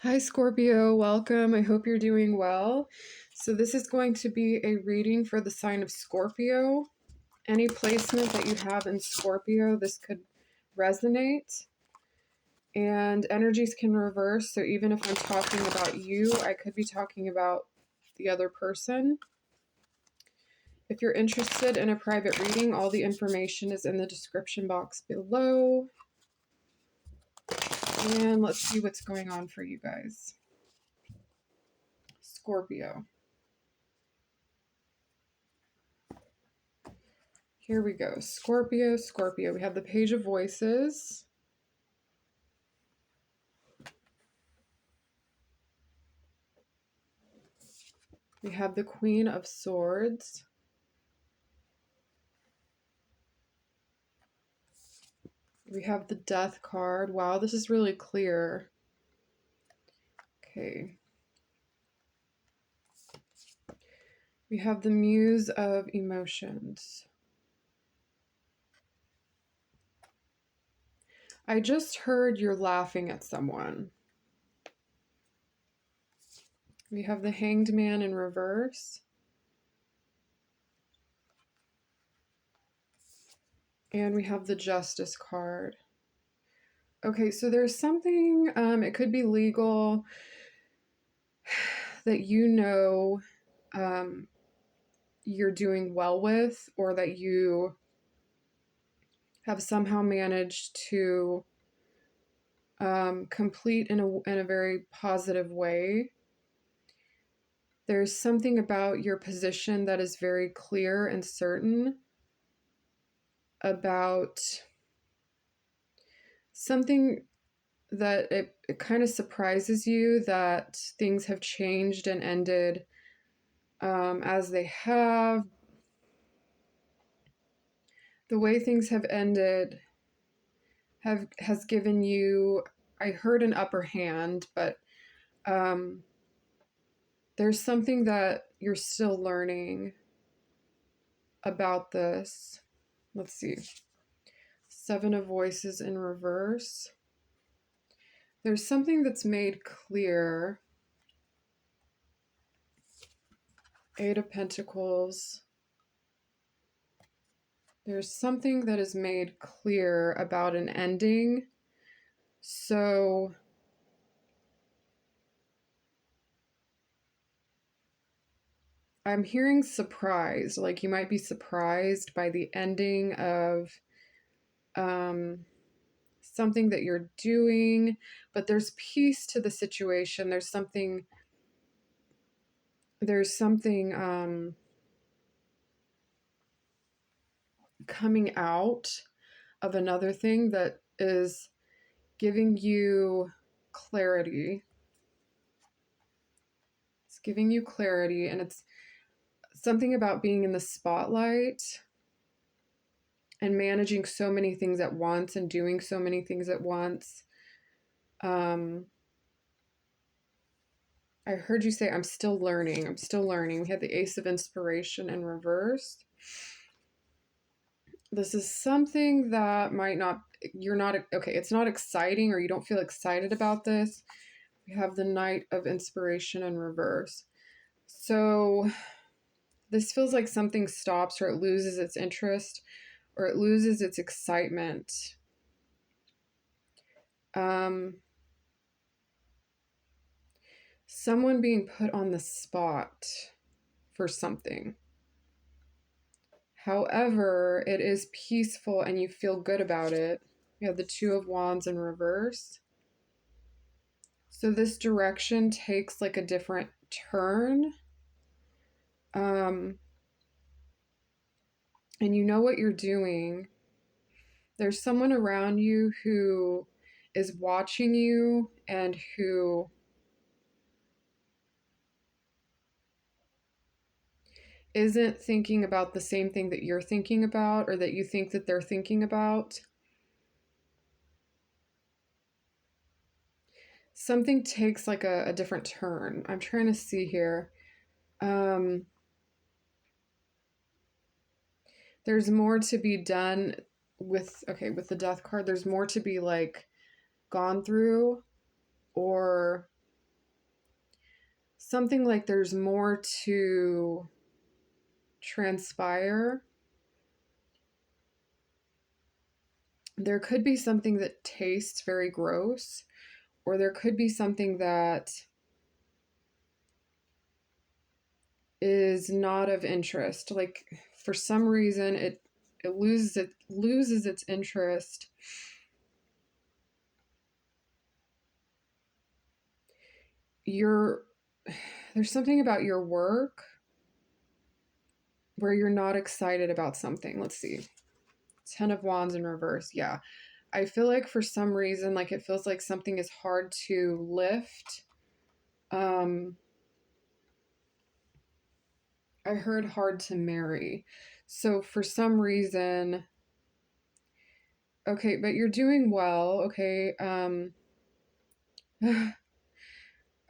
Hi, Scorpio. Welcome. I hope you're doing well. So, this is going to be a reading for the sign of Scorpio. Any placement that you have in Scorpio, this could resonate. And energies can reverse. So, even if I'm talking about you, I could be talking about the other person. If you're interested in a private reading, all the information is in the description box below. And let's see what's going on for you guys. Scorpio. Here we go. Scorpio, Scorpio. We have the Page of Voices. We have the Queen of Swords. We have the Death card. Wow, this is really clear. Okay. We have the Muse of Emotions. I just heard you're laughing at someone. We have the Hanged Man in reverse. And we have the Justice card. Okay, so there's something, it could be legal, that you're doing well with, or that you have somehow managed to complete in a very positive way. There's something about your position that is very clear and certain about something that it kind of surprises you that things have changed and ended as they have. The way things have ended has given you, I heard, an upper hand, but there's something that you're still learning about this. Let's see. Seven of Voices in reverse. There's something that's made clear. Eight of Pentacles. There's something that is made clear about an ending. So I'm hearing surprised, like you might be surprised by the ending of something that you're doing, but there's peace to the situation. There's something coming out of another thing that is giving you clarity. It's giving you clarity, and it's something about being in the spotlight and managing so many things at once and doing so many things at once. I heard you say, I'm still learning. I'm still learning. We had the Ace of Inspiration in reverse. This is something that might not, you're not, okay, it's not exciting, or you don't feel excited about this. We have the Knight of Inspiration in reverse. So this feels like something stops, or it loses its interest, or it loses its excitement. Someone being put on the spot for something. However, it is peaceful and you feel good about it. We have the Two of Wands in reverse. So this direction takes like a different turn. And you know what you're doing. There's someone around you who is watching you and who isn't thinking about the same thing that you're thinking about, or that you think that they're thinking about. Something takes like a different turn. I'm trying to see here. There's more to be done with, okay, the Death card. There's more to be like gone through, or something like there's more to transpire. There could be something that tastes very gross, or there could be something that is not of interest. Like for some reason it loses its interest. There's something about your work where you're not excited about something. Let's see. 10 of Wands in reverse. Yeah. I feel like for some reason, like it feels like something is hard to lift. I heard hard to marry. So for some reason, okay, but you're doing well. Okay.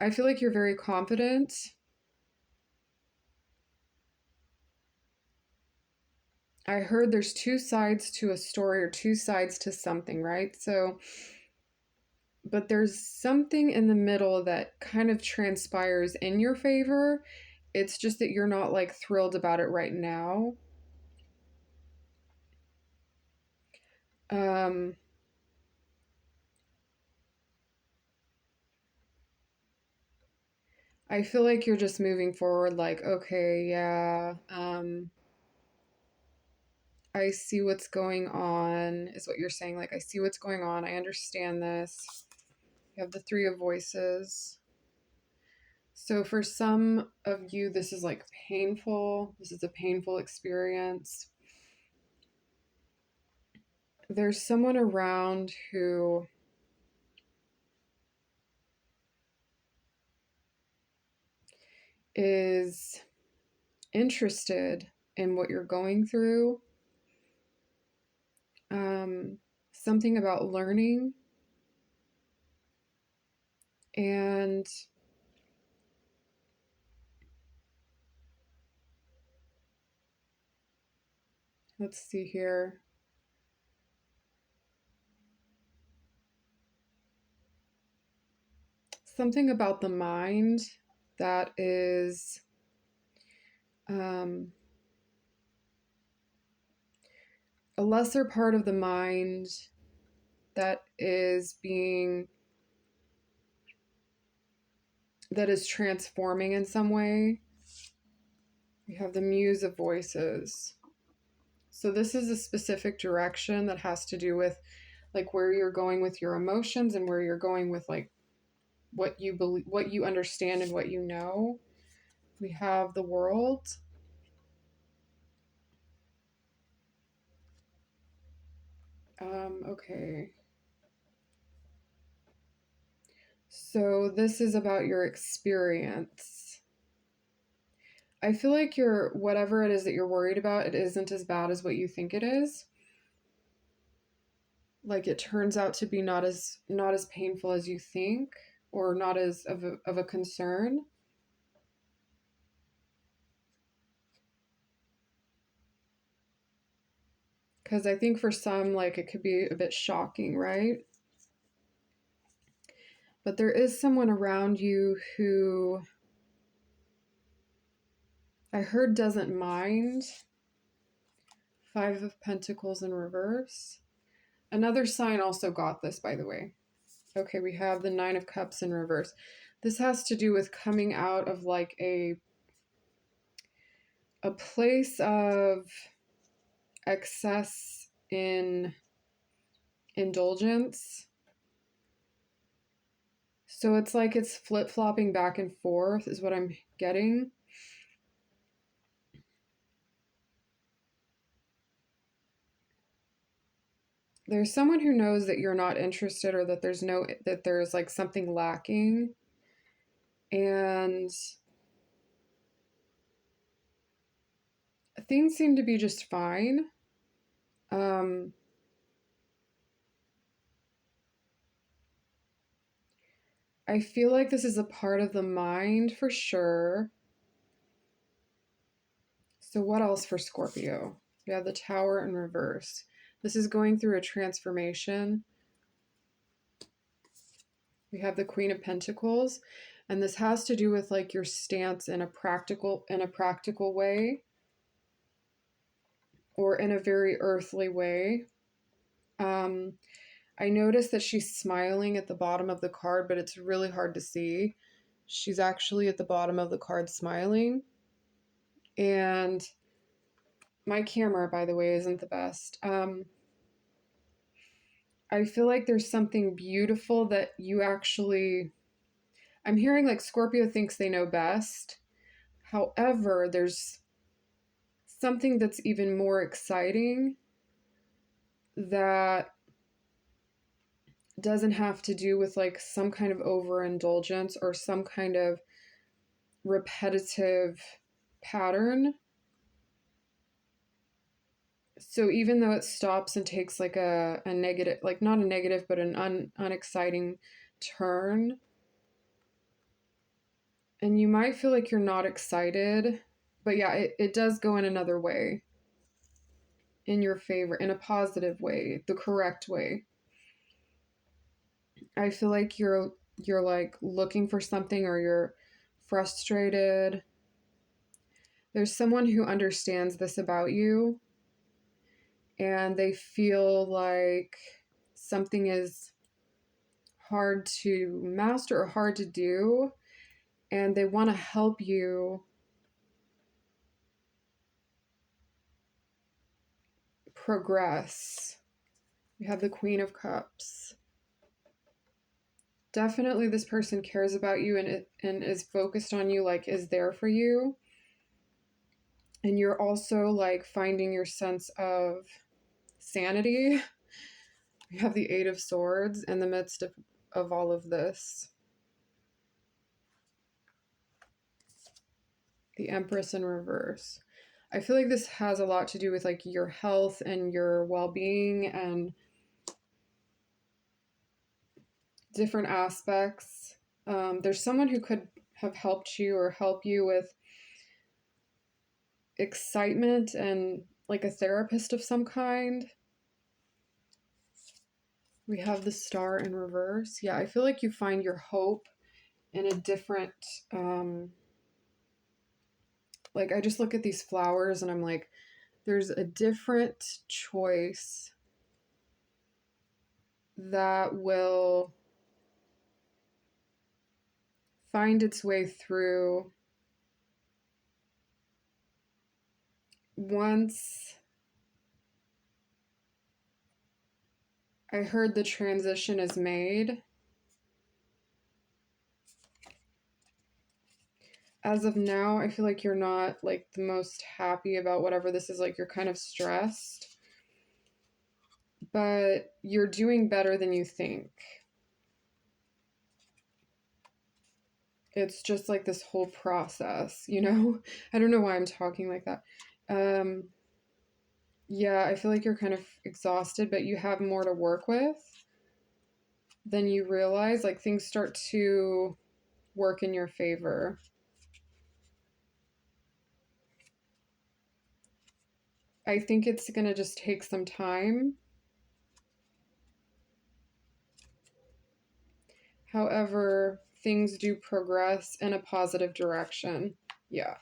I feel like you're very confident. I heard there's two sides to a story or two sides to something, right? So, but there's something in the middle that kind of transpires in your favor. It's just that you're not like thrilled about it right now. Um, I feel like you're just moving forward, like, okay, yeah, I see what's going on, is what you're saying. Like, I see what's going on. I understand this. You have the Three of Voices. So for some of you, this is like painful. This is a painful experience. There's someone around who is interested in what you're going through. Something about learning, and let's see here. Something about the mind that is a lesser part of the mind that is transforming in some way. We have the Muse of Voices. So this is a specific direction that has to do with like where you're going with your emotions and where you're going with like what you believe, what you understand, and what you know. We have the World. Okay. So this is about your experience. I feel like whatever it is that you're worried about, it isn't as bad as what you think it is. Like it turns out to be not as painful as you think, or not as of a concern. Because I think for some, like it could be a bit shocking, right? But there is someone around you who I heard doesn't mind. Five of Pentacles in reverse. Another sign also got this, by the way. Okay, we have the Nine of Cups in reverse. This has to do with coming out of like a place of excess in indulgence. So it's like it's flip-flopping back and forth is what I'm getting. There's someone who knows that you're not interested, or that there's like something lacking. And things seem to be just fine. I feel like this is a part of the mind for sure. So what else for Scorpio? We have the Tower in reverse. This is going through a transformation. We have the Queen of Pentacles, and this has to do with like your stance in a practical way, or in a very earthly way. I noticed that she's smiling at the bottom of the card, but it's really hard to see. She's actually at the bottom of the card smiling. And my camera, by the way, isn't the best. I feel like there's something beautiful that you actually, I'm hearing like Scorpio thinks they know best. However, there's something that's even more exciting that doesn't have to do with like some kind of overindulgence or some kind of repetitive pattern. So even though it stops and takes like a negative, like not a negative, but an unexciting turn, and you might feel like you're not excited, but yeah, it does go in another way, in your favor, in a positive way, the correct way. I feel like you're like looking for something, or you're frustrated. There's someone who understands this about you, and they feel like something is hard to master or hard to do, and they want to help you progress. We have the Queen of Cups. Definitely this person cares about you, and is focused on you, like is there for you. And you're also like finding your sense of sanity. We have the Eight of Swords in the midst of all of this. The Empress in reverse. I feel like this has a lot to do with like your health and your well-being and different aspects. There's someone who could have helped you or help you with excitement, and like a therapist of some kind. We have the Star in reverse. Yeah, I feel like you find your hope in a different, like I just look at these flowers and I'm like, there's a different choice that will find its way through once I heard the transition is made. As of now, I feel like you're not like the most happy about whatever this is. Like you're kind of stressed, but you're doing better than you think. It's just like this whole process, you know? I don't know why I'm talking like that. Yeah, I feel like you're kind of exhausted, but you have more to work with than you realize. Like things start to work in your favor. I think it's going to just take some time. However, things do progress in a positive direction. Yeah.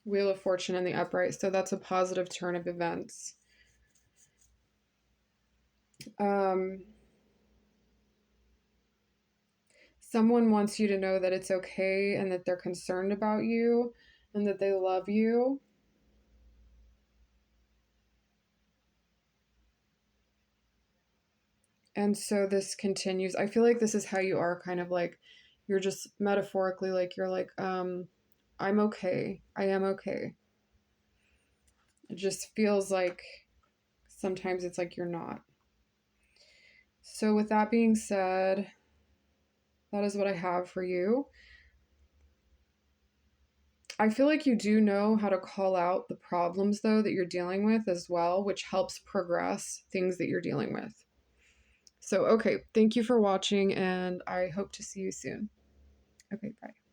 Wheel of Fortune in the upright. So that's a positive turn of events. Someone wants you to know that it's okay, and that they're concerned about you, and that they love you. And so this continues. I feel like this is how you are, kind of like you're just metaphorically like you're like, I'm okay. I am okay. It just feels like sometimes it's like you're not. So with that being said, that is what I have for you. I feel like you do know how to call out the problems though that you're dealing with as well, which helps progress things that you're dealing with. So, okay, thank you for watching, and I hope to see you soon. Okay, bye.